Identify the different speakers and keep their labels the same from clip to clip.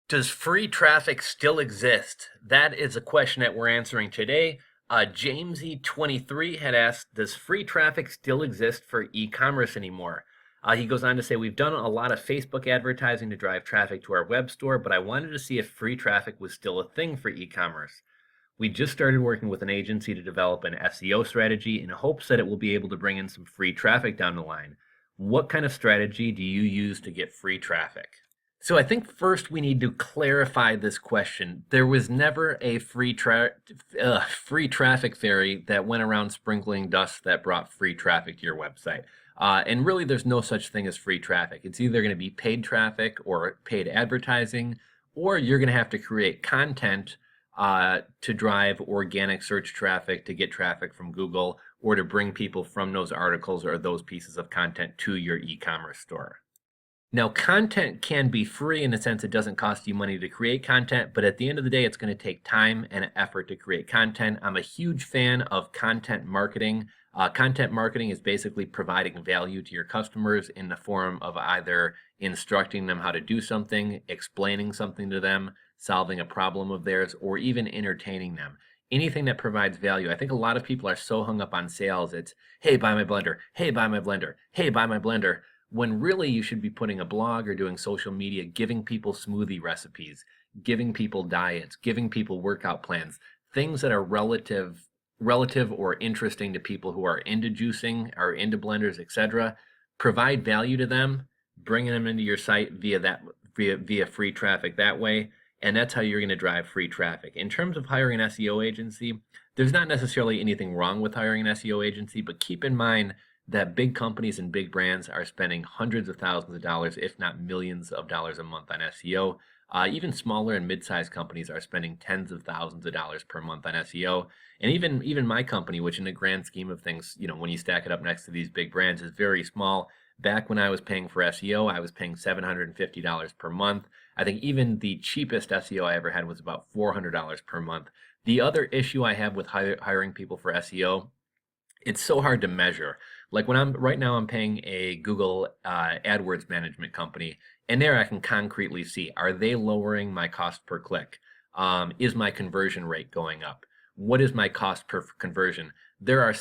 Speaker 1: Does free traffic still exist? That is a question that we're answering today. Jamesey 23 had asked, does free traffic still exist for e-commerce anymore? He goes on to say, we've done a lot of Facebook advertising to drive traffic to our web store, but I wanted to see if free traffic was still a thing for e-commerce. We just started working with an agency to develop an SEO strategy in hopes that it will be able to bring in some free traffic down the line. What kind of strategy do you use to get free traffic? So I think first we need to clarify this question. There was never a free traffic fairy that went around sprinkling dust that brought free traffic to your website. And really, there's no such thing as free traffic. It's either going to be paid traffic or paid advertising, or you're going to have to create content to drive organic search traffic, to get traffic from Google, or to bring people from those articles or those pieces of content to your e-commerce store. Now, content can be free in the sense it doesn't cost you money to create content, but at the end of the day, it's going to take time and effort to create content. I'm a huge fan of content marketing. Content marketing is basically providing value to your customers in the form of either instructing them how to do something, explaining something to them, solving a problem of theirs, or even entertaining them. Anything that provides value. I think a lot of people are so hung up on sales. It's, hey, buy my blender. Hey, buy my blender. Hey, buy my blender. When really you should be putting a blog or doing social media, giving people smoothie recipes, giving people diets, giving people workout plans, things that are relative or interesting to people who are into juicing, are into blenders, etc. Provide value to them, bringing them into your site via free traffic that way, and that's how you're going to drive free traffic. In terms of hiring an SEO agency, there's not necessarily anything wrong with hiring an SEO agency, but keep in mind that big companies and big brands are spending hundreds of thousands of dollars, if not millions of dollars a month on SEO. Even smaller and mid-sized companies are spending tens of thousands of dollars per month on SEO. And even my company, which in the grand scheme of things, when you stack it up next to these big brands, is very small. Back when I was paying for SEO, I was paying $750 per month. I think even the cheapest SEO I ever had was about $400 per month. The other issue I have with hiring people for SEO, it's so hard to measure. Like right now I'm paying a Google AdWords management company, and there I can concretely see, are they lowering my cost per click? Is my conversion rate going up? What is my cost per conversion? There are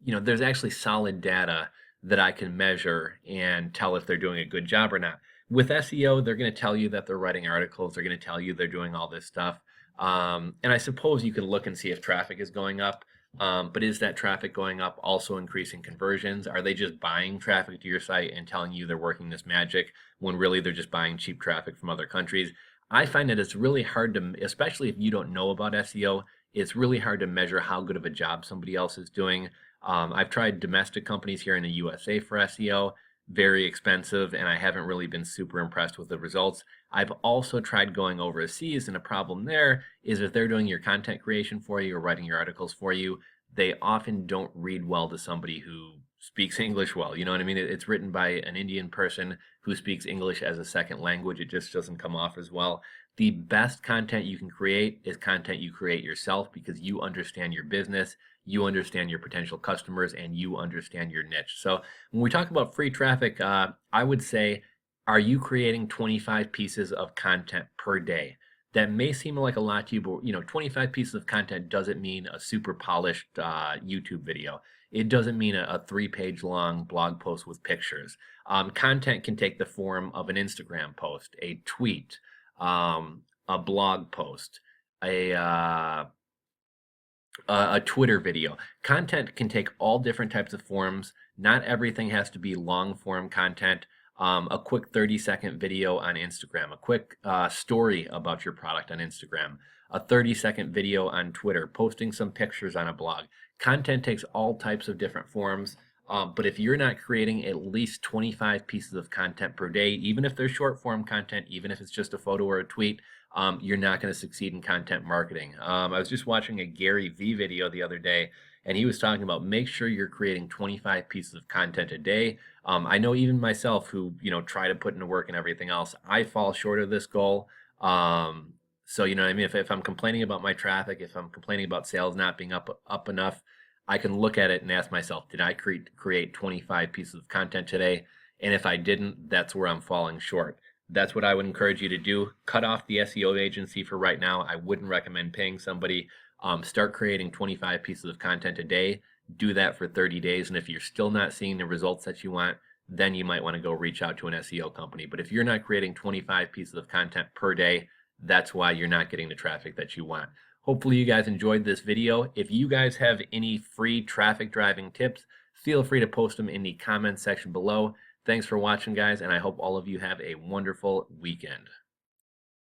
Speaker 1: there's actually solid data that I can measure and tell if they're doing a good job or not. With SEO, they're going to tell you that they're writing articles. They're going to tell you they're doing all this stuff. And I suppose you can look and see if traffic is going up. But is that traffic going up also increasing conversions? Are they just buying traffic to your site and telling you they're working this magic when really they're just buying cheap traffic from other countries? I find that it's really hard to, especially if you don't know about SEO, it's really hard to measure how good of a job somebody else is doing. I've tried domestic companies here in the USA for SEO, very expensive, and I haven't really been super impressed with the results. I've also tried going overseas, and a problem there is if they're doing your content creation for you or writing your articles for you, they often don't read well to somebody who speaks English well. You know what I mean? It's written by an Indian person who speaks English as a second language. It just doesn't come off as well. The best content you can create is content you create yourself because you understand your business, you understand your potential customers, and you understand your niche. So when we talk about free traffic, I would say, are you creating 25 pieces of content per day? That may seem like a lot to you, but 25 pieces of content doesn't mean a super polished YouTube video. It doesn't mean a 3-page long blog post with pictures. Content can take the form of an Instagram post, a tweet, a blog post, a Twitter video. Content can take all different types of forms. Not everything has to be long form content. A quick 30-second video on Instagram, a quick story about your product on Instagram, a 30-second video on Twitter, posting some pictures on a blog. Content takes all types of different forms, but if you're not creating at least 25 pieces of content per day, even if they're short form content, even if it's just a photo or a tweet, you're not going to succeed in content marketing. I was just watching a Gary Vee video the other day, and he was talking about make sure you're creating 25 pieces of content a day. I know even myself who, try to put into work and everything else, I fall short of this goal. So, you know what I mean? If I'm complaining about my traffic, if I'm complaining about sales not being up enough, I can look at it and ask myself, did I create 25 pieces of content today? And if I didn't, that's where I'm falling short. That's what I would encourage you to do. Cut off the SEO agency for right now. I wouldn't recommend paying somebody. Start creating 25 pieces of content a day. Do that for 30 days. And if you're still not seeing the results that you want, then you might want to go reach out to an SEO company. But if you're not creating 25 pieces of content per day, that's why you're not getting the traffic that you want. Hopefully you guys enjoyed this video. If you guys have any free traffic driving tips, feel free to post them in the comments section below. Thanks for watching, guys, and I hope all of you have a wonderful weekend.